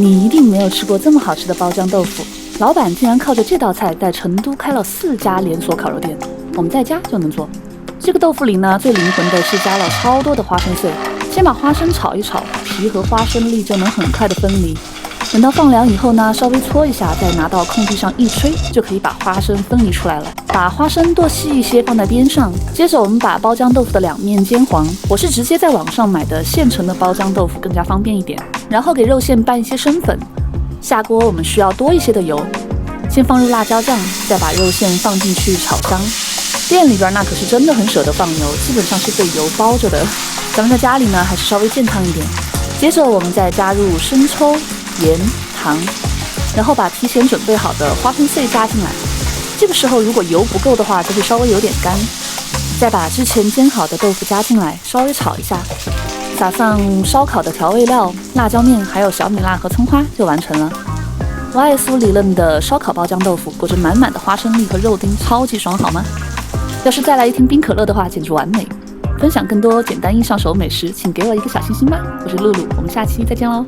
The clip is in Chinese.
你一定没有吃过这么好吃的包浆豆腐，老板竟然靠着这道菜在成都开了4家连锁烤肉店，我们在家就能做。这个豆腐里呢，最灵魂的是加了超多的花生碎，先把花生炒一炒，皮和花生粒就能很快的分离。等到放凉以后呢，稍微搓一下，再拿到空地上一吹，就可以把花生分离出来了。把花生剁细一些放在边上，接着我们把包浆豆腐的两面煎黄。我是直接在网上买的现成的包浆豆腐，更加方便一点。然后给肉馅拌一些生粉。下锅我们需要多一些的油，先放入辣椒酱，再把肉馅放进去炒香。店里边那可是真的很舍得放油，基本上是被油包着的。咱们在家里呢，还是稍微健康一点。接着我们再加入生抽、盐、糖，然后把提前准备好的花生碎加进来。这个时候如果油不够的话，就会稍微有点干。再把之前煎好的豆腐加进来，稍微炒一下，撒上烧烤的调味料、辣椒面，还有小米辣和葱花，就完成了。外酥里嫩的烧烤包浆豆腐，裹着满满的花生粒和肉丁，超级爽，好吗？要是再来一瓶冰可乐的话，简直完美。分享更多简单易上手美食，请给我一个小心心吧。我是露露，我们下期再见喽。